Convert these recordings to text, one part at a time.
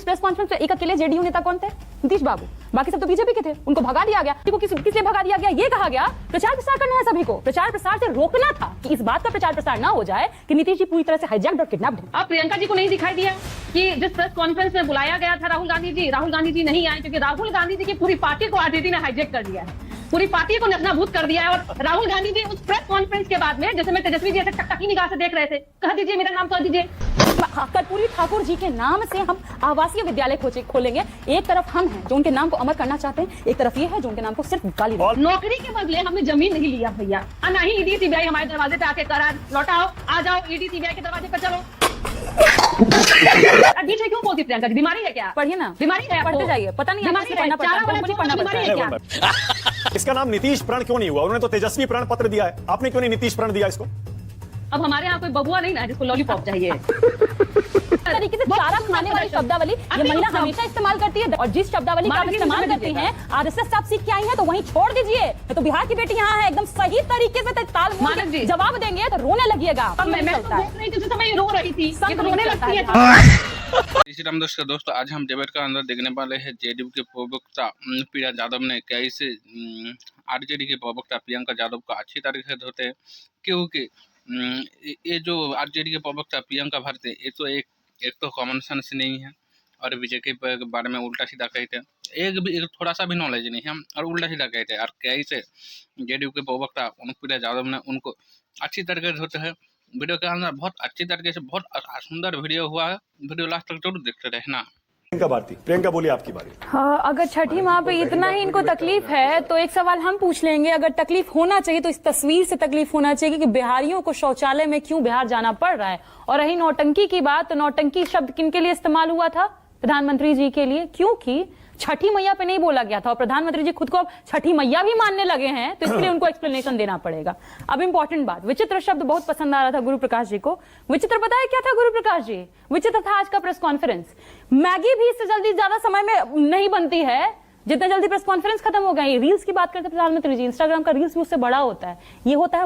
Press conference में एक अकेले जेडीयू नेता कौन थे? नीतीश बाबू। बाकी सब तो बीजेपी के थे, उनको भगा दिया गया। किस लिए भगा दिया गया? ये कहा गया प्रचार प्रसार करना है सभी को, प्रचार प्रसार से रोकना था कि इस बात का प्रचार प्रसार ना हो जाए कि नीतीश जी पूरी तरह से हाईजैक्ड और किडनैप्ड है। अब प्रियंका जी को नहीं दिखाई दिया कि जिस प्रेस कॉन्फ्रेंस में बुलाया गया था राहुल गांधी जी नहीं आए, क्योंकि राहुल गांधी जी की पूरी पार्टी को आरजेडी ने हाईजैक कर दिया है, पूरी पार्टी को नस्तानाबूद कर दिया है। और राहुल गांधी जी उस प्रेस कॉन्फ्रेंस के बाद में, जैसे मैं तेजस्वी जी ऐसे टकटकी निगाह से देख रहे थे, कह दीजिए मेरा नाम कह दीजिए, कर्पूरी ठाकुर जी के नाम से हम आवासीय विद्यालय खोलेंगे। एक तरफ हम हैं जो उनके नाम को अमर करना चाहते हैं, एक तरफ ये है जो उनके नाम को सिर्फ गाली दे। नौकरी के बदले हमने जमीन नहीं लिया भैया, और ना ही ईडी सीबीआई हमारे दरवाजे पे आके करा लौटाओ, आ जाओ ईडी सीबीआई के दरवाजे पे चलो। बीच में क्यों बोलती प्रियंका जी? बीमारी है क्या? पढ़िए ना, बीमारी है, पढ़ते जाइए। पता नहीं बीमारी है, बीमारी है क्या? इसका नाम नीतीश प्रण क्यों नहीं हुआ? उन्होंने तो तेजस्वी प्रण पत्र दिया है, आपने क्यों नहीं नीतीश प्रण दिया इसको? अब हमारे यहाँ कोई बबुआ नहीं ना जिसको लॉलीपॉप चाहिए। तरीके से चारा खाने वाली शब्दावली ये महिला हमेशा इस्तेमाल करती है, और जिस शब्दावली का आप इस्तेमाल करती हैं आरएसएस से आप सीख के आई हैं तो वहीं छोड़ दीजिए। तो बिहार की बेटी यहाँ है, एकदम सही तरीके से ताल में जवाब देंगे तो रोने लगिएगा। मैं तो देख रही थी, समय रो रही थी, ये तो रोने लगती है। श्री राम दोस्तों, आज हम डिबेट का अंदर देखने वाले हैं जेडीयू के प्रवक्ता प्रिया यादव ने कैसे आरजेडी के प्रवक्ता प्रियंका यादव को अच्छी तरीके से धोते हैं, क्योंकि ये जो आरजेडी के प्रवक्ता प्रियंका भारती, ये तो एक तो कॉमन सेंस नहीं है और बीजेपी के बारे में उल्टा सीधा कहते हैं, एक थोड़ा सा भी नॉलेज नहीं है और उल्टा सीधा कहते हैं। और कैसे जेडीयू के प्रवक्ता प्रिया यादव ने उनको अच्छी तरीके से धोते हैं। वीडियो के अंदर बहुत अच्छी तरीके से बहुत सुंदर वीडियो हुआ है, वीडियो लास्ट तक जरूर देखते रहना। प्रियंका बोली आपकी बारी। हाँ, अगर छठी माँ पे इतना ही इनको तकलीफ है तो एक सवाल हम पूछ लेंगे, अगर तकलीफ होना चाहिए तो इस तस्वीर से तकलीफ होना चाहिए कि बिहारियों को शौचालय में क्यों बिहार जाना पड़ रहा है। और रही नौटंकी की बात, तो नौटंकी शब्द किनके लिए इस्तेमाल हुआ था? प्रधानमंत्री जी के लिए, क्योंकि छठी मैया पे नहीं बोला गया था और प्रधानमंत्री जी खुद को अब छठी मैया भी मानने लगे हैं, तो इसके लिए उनको एक्सप्लेनेशन देना पड़ेगा। अब इंपॉर्टेंट बात, विचित्र शब्द बहुत पसंद आ रहा था गुरु प्रकाश जी को। विचित्र पता है क्या था गुरु प्रकाश जी? विचित्र था आज का प्रेस कॉन्फ्रेंस। मैगी भी इससे जल्दी ज्यादा समय में नहीं बनती है जितना जल्दी प्रेस कॉन्फ्रेंस खत्म हो गई। रील्स की बात करते प्रधानमंत्री जी, इंस्टाग्राम का रील्स भी उससे बड़ा होता है। ये होता है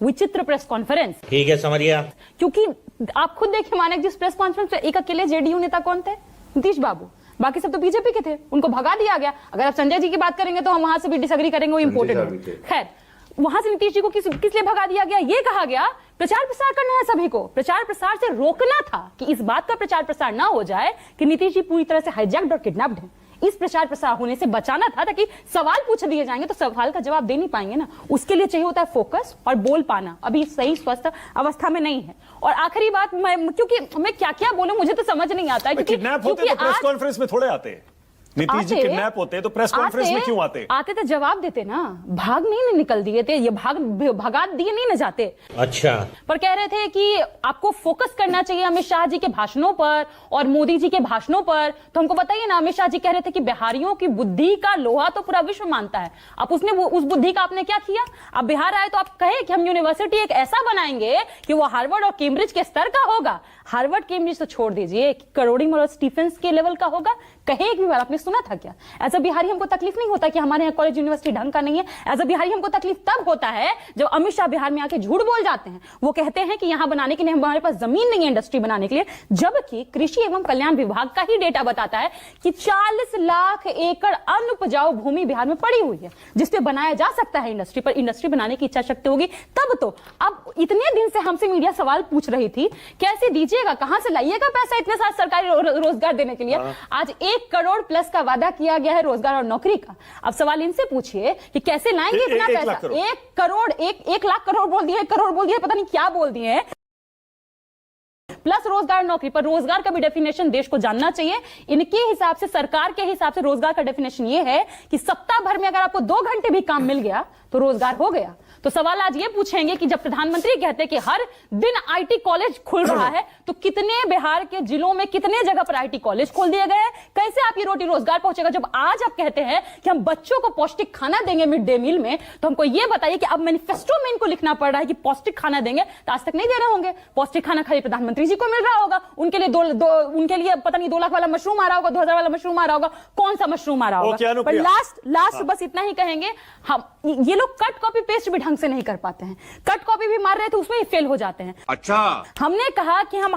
विचित्र प्रेस कॉन्फ्रेंस। ठीक है, समझ गया। क्योंकि आप खुद देखिए, माने जिस प्रेस कॉन्फ्रेंस में एक अकेले जेडीयू नेता कौन थे? नीतीश बाबू। बाकी सब तो बीजेपी के थे, उनको भगा दिया गया। अगर आप संजय जी की बात करेंगे तो हम वहां से भी डिसएग्री करेंगे, वो इंपोर्टेंट है। खैर, वहां से नीतीश जी को किस लिए भगा दिया गया? ये कहा गया प्रचार प्रसार करना है सभी को, प्रचार प्रसार से रोकना था कि इस बात का प्रचार प्रसार ना हो जाए कि नीतीश जी पूरी तरह से हाईजैक्ड और किडनैप्ड है। इस प्रचार प्रसार होने से बचाना था, ताकि सवाल पूछ दिए जाएंगे तो सवाल का जवाब दे नहीं पाएंगे ना। उसके लिए चाहिए होता है फोकस और बोल पाना। अभी सही स्वस्थ अवस्था में नहीं है। और आखिरी बात, क्योंकि मैं क्या क्या बोलूं मुझे तो समझ नहीं आता है। किडनैप होते तो प्रेस कॉन्फ्रेंस में थोड़े आते हैं। नीतीश जी किडनैप होते तो प्रेस कॉन्फ्रेंस में क्यों आते? आते तो जवाब देते ना, भाग नहीं निकल दिए थे, ये भगा दिए नहीं न जाते। अच्छा, पर कह रहे थे कि आपको फोकस करना चाहिए अमित शाह जी के भाषणों पर और मोदी जी के भाषणों पर। तो हमको बताइए ना, अमित शाह जी कह रहे थे कि बिहारियों की बुद्धि का लोहा तो पूरा विश्व मानता है। आप उस बुद्धि का आपने क्या किया? आप बिहार आए तो आप कहे कि हम यूनिवर्सिटी एक ऐसा बनाएंगे कि वो हार्वर्ड और कैम्ब्रिज के स्तर का होगा। हार्वर्ड कैम्ब्रिज तो छोड़ दीजिए, करोड़ीमल और स्टीफेंस के लेवल का होगा। कहे एक भी बार आपने सुना था क्या? एज अ बिहारी हमको तकलीफ नहीं होता कि हमारे यहाँ कॉलेज यूनिवर्सिटी ढंग का नहीं है। एज अ बिहारी हमको तकलीफ तब होता है जब अमित शाह बिहार में आके झूठ बोल जाते हैं। वो कहते हैं कि यहाँ बनाने के लिए हमारे पास जमीन नहीं है इंडस्ट्री बनाने के लिए, जबकि कृषि एवं कल्याण विभाग का ही डेटा बताता है कि 40 लाख एकड़ अनुपजाऊ भूमि बिहार में पड़ी हुई है जिसपे बनाया जा सकता है इंडस्ट्री। पर इंडस्ट्री बनाने की इच्छा शक्ति होगी तब तो। अब इतने दिन से हमसे मीडिया सवाल पूछ रही थी, कैसे दीजिएगा, कहां से लाइएगा पैसा इतने सारे सरकारी रोजगार देने के लिए? आज 1 करोड़ प्लस का वादा किया गया है रोजगार और नौकरी का। अब सवाल इनसे पूछिए कि कैसे लाएंगे इतना पैसा? 1 करोड़, 1 लाख करोड़ बोल दिए, करोड़ बोल दिए, पता नहीं क्या बोल दिए हैं, प्लस रोजगार नौकरी। पर रोजगार का भी डेफिनेशन देश को जानना चाहिए। इनके हिसाब से, सरकार के हिसाब से रोजगार का डेफिनेशन ये है कि सप्ताह भर में अगर आपको 2 घंटे भी काम मिल गया तो रोजगार हो गया। तो सवाल आज ये पूछेंगे कि जब प्रधानमंत्री कहते हैं कि हर दिन आईटी कॉलेज खुल रहा है, तो कितने बिहार के जिलों में कितने जगह पर आईटी कॉलेज खोल दिए गए हैं? कैसे आप ये रोटी रोजगार पहुंचेगा? जब आज आप कहते हैं कि हम बच्चों को पौष्टिक खाना देंगे मिड डे मील में, तो हमको ये बताइए कि अब मैनिफेस्टो में इनको लिखना पड़ रहा है कि पौष्टिक खाना देंगे, तो आज तक नहीं दे रहे होंगे। पौष्टिक खाना खाली प्रधानमंत्री जी को मिल रहा होगा, उनके लिए उनके लिए पता नहीं 2 लाख वाला मशरूम आ रहा होगा, 2000 वाला मशरूम आ रहा होगा, कौन सा मशरूम आ रहा होगा। पर लास्ट बस इतना ही कहेंगे, हम ये लोग कट कॉपी पेस्ट भी ढंग से नहीं कर पाते हैं। कट कॉपी भी मार रहे थे, उसमें ही फेल हो जाते हैं। अच्छा, हमने कहा कि हम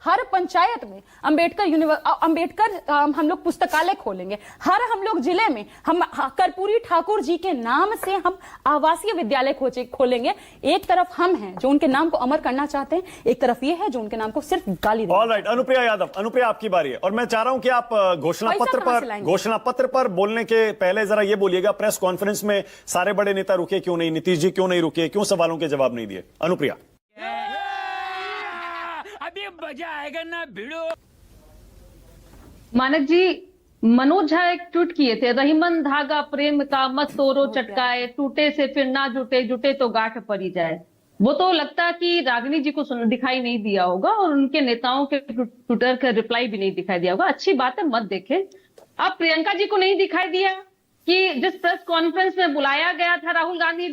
हर पंचायत में अंबेडकर हम लोग पुस्तकालय खोलेंगे। हर हम लोग जिले में हम कर्पूरी ठाकुर जी के नाम से हम आवासीय विद्यालय खोलेंगे। एक तरफ हम हैं जो उनके नाम को अमर करना चाहते हैं, एक तरफ ये है जो उनके नाम को सिर्फ गाली देते हैं। ऑलराइट, अनुप्रिया यादव, अनुप्रिया आपकी बारी है और मैं चाह रहा हूं कि आप घोषणा पत्र पर बोलने के पहले जरा ये बोलिएगा, प्रेस कॉन्फ्रेंस में सारे बड़े नेता रुके क्यों नहीं, नीतीश जी क्यों नहीं रुके, क्यों सवालों के जवाब नहीं दिए? अनुप्रिया। अभी मजा आएगा ना भिड़ो। मानक जी, मनोज झा एक ट्वीट किए थे, रहीमन धागा प्रेम का मत तोड़ो चटकाए, टूटे से फिर ना जुटे, जुटे तो गांठ पड़ी जाए। वो तो लगता कि रागिनी जी को दिखाई नहीं दिया होगा और उनके नेताओं के ट्विटर का रिप्लाई भी नहीं दिखाई दिया होगा। अच्छी बात है, मत देखें। अब प्रियंका जी को नहीं दिखाई दिया कि जिस प्रेस कॉन्फ्रेंस में बुलाया गया था राहुल गांधी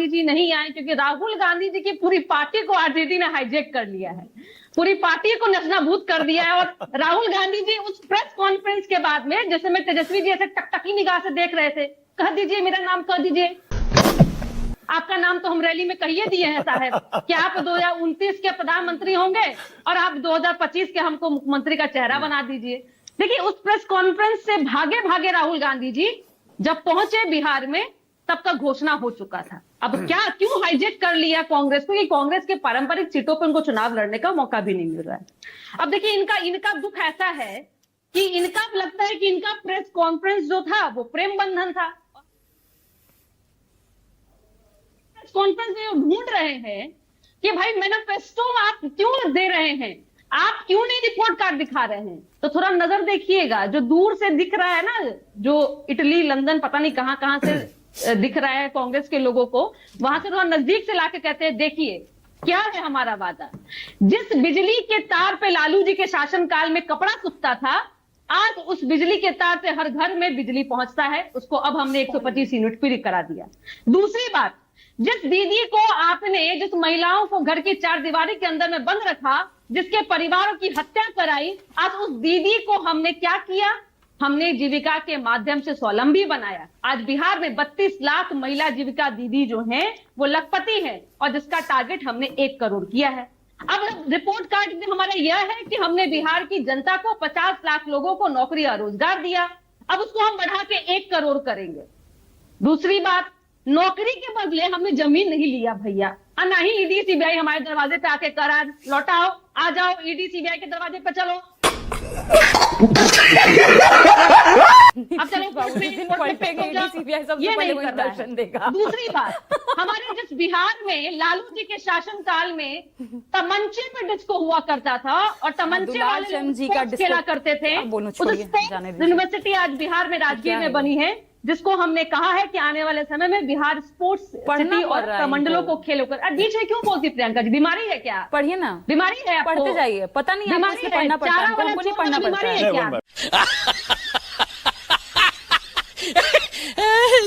जी नहीं आए क्योंकि राहुल गांधी जी की पूरी पार्टी को आरजेडी ने हाईजैक कर लिया है, पूरी पार्टी को नस्तानाबूद कर दिया है। और राहुल गांधी जी उस प्रेस कॉन्फ्रेंस के बाद में, जैसे मैं तेजस्वी जी ऐसे टकटकी निगाह से देख रहे थे, कह दीजिए मेरा नाम कह दीजिए, आपका नाम तो हम रैली में कहिए दिए हैं साहब कि आप 2029 के प्रधानमंत्री होंगे और आप 2025 के हमको मुख्यमंत्री का चेहरा बना दीजिए। देखिए, उस प्रेस कॉन्फ्रेंस से भागे भागे राहुल गांधी जी जब पहुंचे बिहार में तब तक घोषणा हो चुका था। अब क्या क्यों हाईजैक कर लिया कांग्रेस को कि कांग्रेस के पारंपरिक सीटों पर उनको चुनाव लड़ने का मौका भी नहीं मिल रहा है। अब देखिए, इनका दुख ऐसा है कि इनका लगता है कि इनका प्रेस कॉन्फ्रेंस जो था वो प्रेम बंधन था। प्रेस कॉन्फ्रेंस में ढूंढ रहे हैं कि भाई मैनिफेस्टो आप क्यों दे रहे हैं, आप क्यों नहीं रिपोर्ट कार्ड दिखा रहे हैं। तो थोड़ा नजर देखिएगा, जो दूर से दिख रहा है ना, जो इटली लंदन पता नहीं कहां से दिख रहा है कांग्रेस के लोगों को, वहां से थोड़ा नजदीक से लाके कहते हैं देखिए क्या है हमारा वादा। जिस बिजली के तार पे लालू जी के शासनकाल में कपड़ा सूखता था, आज उस बिजली के तार से हर घर में बिजली पहुंचता है। उसको अब हमने 125 यूनिट फ्री करा दिया। दूसरी बात, जिस दीदी को आपने, जिस महिलाओं को घर की चार दीवारी के अंदर में बंद रखा, जिसके परिवारों की हत्या कराई, आज उस दीदी को हमने क्या किया, हमने जीविका के माध्यम से स्वावलंबी बनाया। आज बिहार में 32 लाख महिला जीविका दीदी जो हैं वो लखपति हैं और जिसका टारगेट हमने 1 करोड़ किया है। अब रिपोर्ट कार्ड में हमारा यह है कि हमने बिहार की जनता को 50 लाख लोगों को नौकरी और रोजगार दिया। अब उसको हम बढ़ा के 1 करोड़ करेंगे। दूसरी बात, नौकरी के बदले हमने जमीन नहीं लिया भैया, और ना ही ईडी सीबीआई हमारे दरवाजे पे आके करा लौटाओ, आ जाओ ईडी सीबीआई के दरवाजे पे चलो। अब चलो ये नहीं कर रहा है। दूसरी बात, हमारे जिस बिहार में लालू जी के शासनकाल में तमंचे पे डिस्को हुआ करता था और तमंचे वाले लोग खेला करते थे, यूनिवर्सिटी आज बिहार में राजगीर में बनी है, जिसको हमने कहा है कि आने वाले समय में बिहार स्पोर्ट्स सिटी और प्रमंडलों को खेलों कर। बीच में क्यों बोलती प्रियंका जी, बीमारी है क्या? पढ़िए ना, बीमारी है, पढ़ते जाइए, पता नहीं बीमारी है, पढ़ना पड़ता है, हमको नहीं पढ़ना पड़ता है क्या?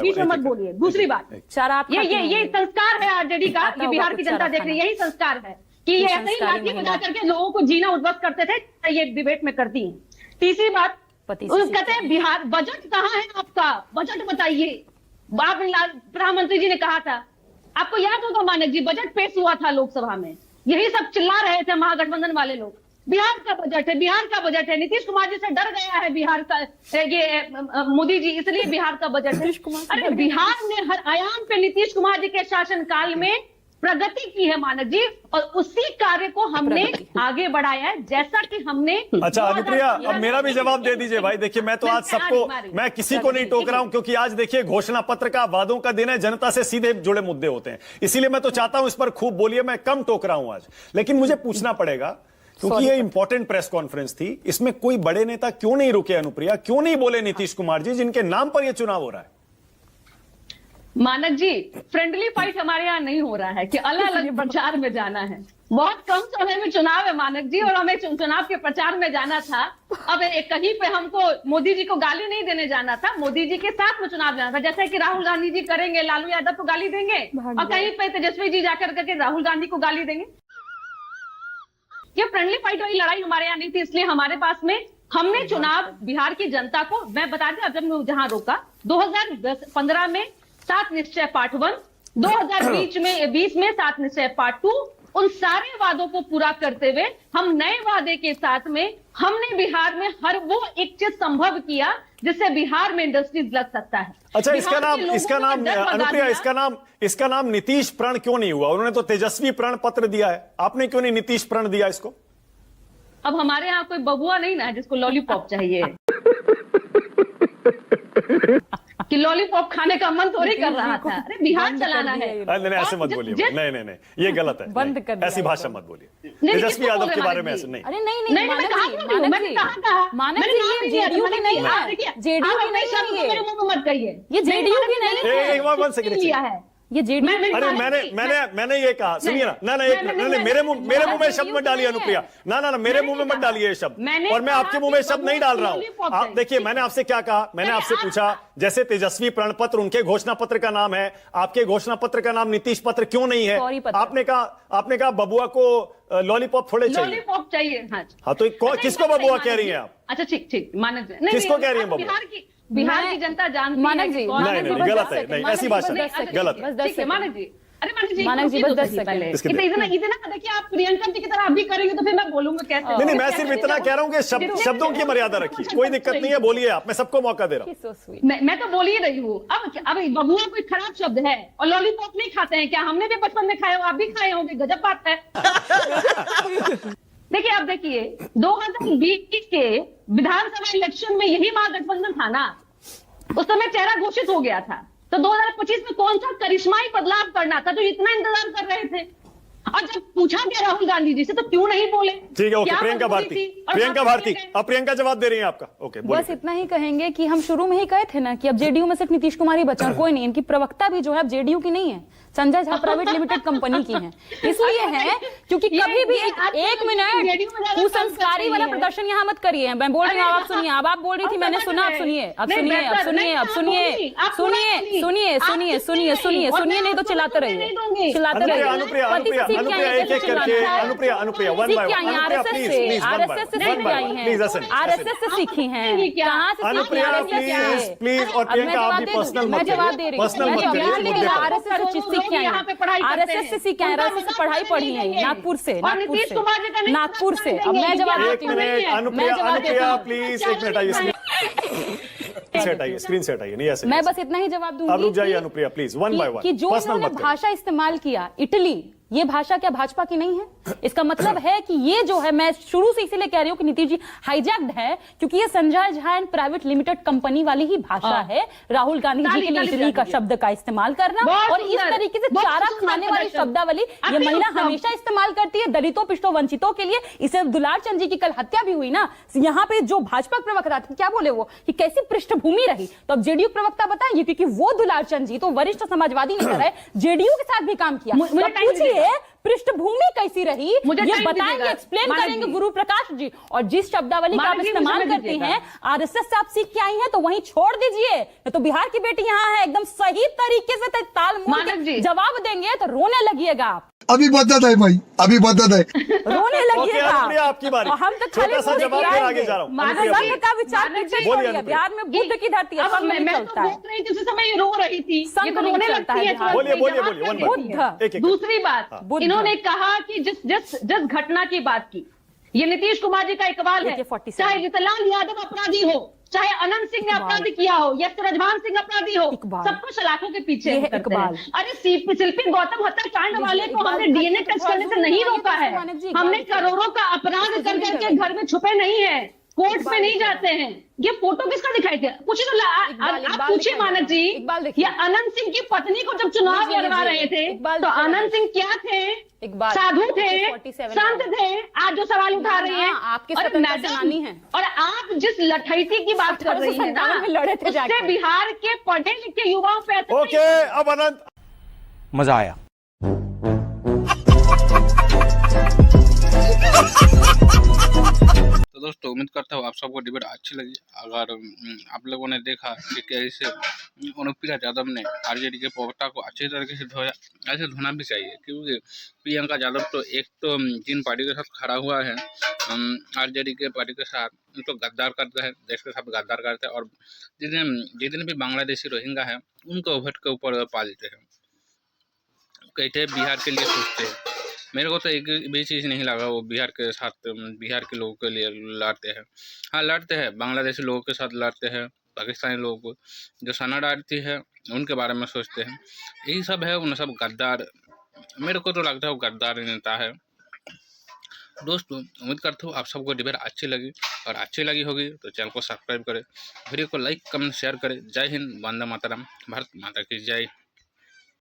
बीच में मत बोलिए। दूसरी बात, ये संस्कार है आरजेडी का, ये बिहार की जनता देख रही है, यही संस्कार है कि ये ऐसे ही लाठी बजा करके लोगों को जीना उद्वस्त करते थे, ये डिबेट में करती है। तीसरी बात, कहते हैं बिहार बजट कहाँ है आपका, बजट बताइए। प्रधानमंत्री जी ने कहा था, आपको याद होगा मानक जी, बजट पेश हुआ था लोकसभा में, यही सब चिल्ला रहे थे महागठबंधन वाले लोग, बिहार का बजट है, बिहार का बजट है। नीतीश कुमार जी से डर गया है बिहार का ये मोदी जी, इसलिए बिहार का बजट है। अरे बिहार ने हर आयाम पे नीतीश कुमार जी के शासनकाल में प्रगति की है मानक जी, और उसी कार्य को हमने आगे बढ़ाया है, जैसा कि हमने। अच्छा अनुप्रिया, अब मेरा भी जवाब दे दीजिए भाई। देखिए, मैं तो आज सबको, मैं किसी को नहीं टोक रहा हूं, क्योंकि आज देखिए घोषणा पत्र का, वादों का दिन है, जनता से सीधे जुड़े मुद्दे होते हैं, इसीलिए मैं तो चाहता हूं इस पर खूब बोलिए। मैं कम टोक रहा हूं आज, लेकिन मुझे पूछना पड़ेगा क्योंकि ये इंपॉर्टेंट प्रेस कॉन्फ्रेंस थी, इसमें कोई बड़े नेता क्यों नहीं रुके? अनुप्रिया, क्यों नहीं बोले नीतीश कुमार जी, जिनके नाम पर यह चुनाव हो रहा है? मानक जी, फ्रेंडली फाइट हमारे यहाँ नहीं हो रहा है कि अलग अलग प्रचार में जाना है। बहुत कम समय में चुनाव है मानक जी, और हमें चुनाव के प्रचार में जाना था। अब कहीं पे हमको मोदी जी को गाली नहीं देने जाना था, मोदी जी के साथ में चुनाव जाना था। जैसे कि राहुल गांधी जी करेंगे, लालू यादव को गाली देंगे, और कहीं पे तेजस्वी जी जाकर करके राहुल गांधी को गाली देंगे। ये फ्रेंडली फाइट वाली लड़ाई हमारे यहाँ नहीं थी, इसलिए हमारे पास में हमने चुनाव बिहार की जनता को, मैं बता दें, जब मैं जहां रोका 2015 में 7 निश्चय पार्ट 1, 2020 में 7 निश्चय पार्ट 2, उन सारे वादों को पूरा करते हुए हम नए वादे के साथ में हमने बिहार में हर वो एक चीज संभव किया जिससे बिहार में इंडस्ट्रीज लग सकता है। अच्छा, बिहार के इसका लोगों नाम का डर भगा अनुप्रिया, दिया। इसका नाम नीतीश प्रण क्यों नहीं हुआ? उन्होंने तो तेजस्वी प्रण पत्र दिया है, आपने क्यों नहीं नीतीश प्रण दिया इसको? अब हमारे यहाँ कोई बबुआ नहीं ना है जिसको लॉलीपॉप चाहिए कि लॉलीपॉप खाने का मन थोड़ी कर रहा था। अरे बिहार चलाना है। नहीं, ऐसे मत बोलिए, नहीं, ये गलत है। बंद कर दिया ऐसी ये भाषा बात। मत बोलिए। नहीं, तेजस्वी किसको यादव बोले के बारे में मानव ऐसे जी? नहीं। अरे नहीं नहीं, मानव मैंने कहा जी, क्यों? मानव मैंने जी, कहा कहा मानव मैंने जी, नाम ये नहीं लिया, जेडीयू मैंने की नहीं कहा, है, देखिए, जेडीयू आप की अपने नहीं शब्द है को मेरे मुंह में मत कहिए। ये जेडीयू की नहीं है। एक बार 1 सेकंड लिया है। ये जेडीयू मैं- अरे मैंने ये कहा, सुनिए ना, नहीं, मेरे मुंह में शब्द मत डालिए अनुप्रिया, ना मेरे मुंह में मत डालिए ये शब्द, और मैं आपके मुंह में शब्द नहीं डाल रहा हूं। आप देखिए, मैंने आपसे क्या कहा, मैंने आपसे पूछा जैसे तेजस्वी प्रण पत्र उनके घोषणा पत्र का नाम है, आपके घोषणा पत्र का नाम नीतीश पत्र क्यों नहीं है? आपने कहा बबुआ को लॉलीपॉप थोड़े चाहिए। लॉलीपॉप चाहिए, हाँ। तो किसको बबुआ कह रही हैं आप? अच्छा, ठीक मानव जी, किसको कह रही हैं बबुआ? बिहार की जनता जानती है मानव कि जी, कौन- नहीं, गलत है, नहीं, ऐसी भाषा गलत है। बस 10 ठीक है मानव जी। अरे मानव जी, मानव जी, एक बस तो 10 सही सेकंड। पहले। इसके इतना देखिए, आप प्रियंका जी की तरह आप भी करेंगे तो फिर मैं बोलूंगा कैसे? नहीं, मैं सिर्फ इतना कह रहा हूं कि शब्दों की मर्यादा रखिए, कोई दिक्कत नहीं है, बोलिए आप, मैं सबको मौका दे रहा हूं। So sweet. मैं तो बोल ही रही हूँ। अब बबुआ कोई खराब शब्द है और लॉलीपॉप नहीं खाते हैं क्या? हमने भी बचपन में खाए हो, आप भी खाए होंगे, गजब बात है। देखिए, आप देखिए 2020 के विधानसभा इलेक्शन में यही महागठबंधन था ना, उस समय चेहरा घोषित हो गया था। तो 2025 में कौन सा करिश्माई बदलाव करना था जो इतना इंतजार कर रहे थे? और जब पूछा गया राहुल गांधी जी से तो क्यों नहीं बोले? ठीक है, ओके, क्या प्रियंका मजबूरी भारती, थी? और प्रियंका आप भारती, बोले गए। अब प्रियंका जवाब दे रही हैं आपका। ओके, बस बोलिए। इतना ही कहेंगे कि हम शुरू में ही कहे थे ना कि अब जेडीयू में सिर्फ नीतीश कुमार ही बचा, कोई नहीं। इनकी प्रवक्ता भी जो है अब जेडीयू की नहीं है, Sanjay Jha private limited company की है। इसलिए है क्योंकि कभी भी एक मिनट कुसंस्कारी वाला प्रदर्शन यहाँ मत करिए। मैं बोल रही हूँ, आप सुनिए। अब आप बोल रही थी, मैंने सुना, अब सुनिए, सुनिए, नहीं तो चिल्लाते रहिए। Anupriya, one by one, RSS से सीख के आई हैं, आरएसएस से सीखी हैं, कहाँ से सीखी? अनुप्रिया, प्लीज, और प्रियंका आप भी पर्सनल मत जवाब दे रही हूँ, पर्सनल मत करिए इस मुद्दे पर। आरएसएस से सीख के आई यहाँ पे पढ़ाई हैं, करते आरएसएस से सीख के आई, आरएसएस से पढ़ाई पढ़ी है, नागपुर से, नागपुर से। अब मैं जवाब एक देती हूँ, मिनट, अनुप्रिया प्लीज, एक मिनट आइए, स्क्रीन से हटाइए, नहीं ऐसे। मैं बस इतना ही जवाब दूंगी। अब रुक जाइए कि- Anupriya, please, one by one, कि जो पर्सनल उन्होंने मत करिए। भाषा इस्तेमाल किया, इटली, ये भाषा क्या भाजपा की नहीं है? इसका मतलब है कि ये जो है, मैं शुरू से इसीलिए कह रही हूँ कि नीतीश जी हाईजैक्ड है, क्योंकि ये Sanjay Jha and private limited company वाली ही भाषा है। राहुल गांधी जी के लिए इटली का शब्द का इस्तेमाल करना और इस तरीके से चारा खाने वाली शब्दावली ये महिला हमेशा इस्तेमाल करती है दलितों, पिछड़ों, वंचितों के लिए। इसे दुलार चंद जी की कल हत्या भी हुई ना, यहाँ पे जो भाजपा प्रवक्ता थे, क्या बोले वो कि कैसी पृष्ठभूमि रही? तो अब जेडीयू प्रवक्ता बताएंगे, क्योंकि वो दुलार चंद जी तो वरिष्ठ समाजवादी नेता रहे, जेडीयू के साथ भी काम किया। मुझे तो पूछिए पृष्ठभूमि कैसी रही, मुझे ये टाइम बताएंगे, दीजिएगा। एक्सप्लेन मानव करेंगे जी। गुरु प्रकाश जी। और जिस शब्दावली का आप मानव जी, इस्तेमाल मुझे करते दीजिएगा। हैं, आरएसएस से आप सीख के आई हैं, तो वहीं छोड़ दीजिए। तो बिहार की बेटी यहाँ है, एकदम सही तरीके से ताल मोल मानव के जी। जवाब देंगे तो रोने लगिएगा आप, अभी बदत है भाई, अभी बदत है। रोने ओके, लगिएगा। अनुप्रिया आपकी बारी, और हम तो खाली छोटा सा बोल जवाब, के फिर आगे आएंगे। जा रहा हूँ। मानव अनुप्रिया, जी, संघ का विचार मानव पीछे जी, छोड़िए। बोलिए बिहार में बुद्ध की धरती है, अब संघ नहीं मैं तो चलता है। बोल रही थी, उसी समय ये रो रही थी, संघ ये तो नहीं रोने चलता लगती है है। बिहार। बोलिए, जवाब वन क्या बाय देती वन, है? एक एक। दूसरी बात, बुद्ध। इन्होंने कहा कि जिस घटना की बात की, ये नीतीश कुमार जी का इकबाल है। 47 चाहे जितलाल यादव अपराधी हो, चाहे अनंत सिंह ने अपराधी किया हो, या रजभान सिंह अपराधी हो, इकबाल। सबको सलाखों के पीछे ये है करते इकबाल। हैं। अरे शिल्पी गौतम हत्याकांड वाले को इकबाल हमने का डीएनए तो टेस्ट करने से थोड़ा नहीं सा रोका है। मानव जी, इकबाल हमने का। करोड़ों का अपराध कर करके घर में छुपे नहीं है, कोर्ट में नहीं जाते हैं। ये फोटो किसका दिखाई थे? पूछिए तो आप पूछिए मानव जी, इकबाल देखिए। ये अनंत सिंह की पत्नी को जब चुनाव लीजिए, लड़वा रहे थे, इकबाल तो देखिए, अनंत सिंह क्या थे? इकबाल साधु थे, 47 संत थे। आज जो सवाल उठा रही है, आपके और स्वतंत्रता मैडम, सेनानी हैं। और आप जिस लठैती की बात कर रही है ना, 1857 में लड़े थे उससे जाके। बिहार के पढ़े लिखे युवाओं पे असर नहीं ओके, अब अनंत, मजा आया। तो दोस्तों उम्मीद करता हूँ आप सबको डिबेट अच्छी लगी। अगर आप लोगों ने देखा कि कैसे अनुप्रिया यादव ने आरजेडी के प्रवक्ता को अच्छी तरीके से धोया, ऐसे धोना भी चाहिए, क्योंकि प्रियंका यादव तो एक तो जिन पार्टी के साथ खड़ा हुआ है, आरजेडी के पार्टी के साथ, उनको गद्दार करता है, देश के साथ गद्दार करता है, और जितने भी बांग्लादेशी रोहिंगा है उनको भट के ऊपर पा देते हैं, कहते हैं बिहार के लिए सोचते हैं। मेरे को तो एक भी चीज़ नहीं लगा वो बिहार के साथ, बिहार के लोगों के लिए लड़ते हैं। हाँ लड़ते हैं, बांग्लादेशी लोगों के साथ लड़ते हैं, पाकिस्तानी लोगों को जो सेना डालती है उनके बारे में सोचते हैं, यही सब है। उन सब गद्दार, मेरे को तो लगता है वो गद्दार नेता है। दोस्तों उम्मीद करता हूँ आप सबको डिबेट अच्छी लगी, और अच्छी लगी होगी तो चैनल को सब्सक्राइब करें, वीडियो को लाइक कमेंट शेयर करें। जय हिंद, वंदे मातरम, भारत माता की जय।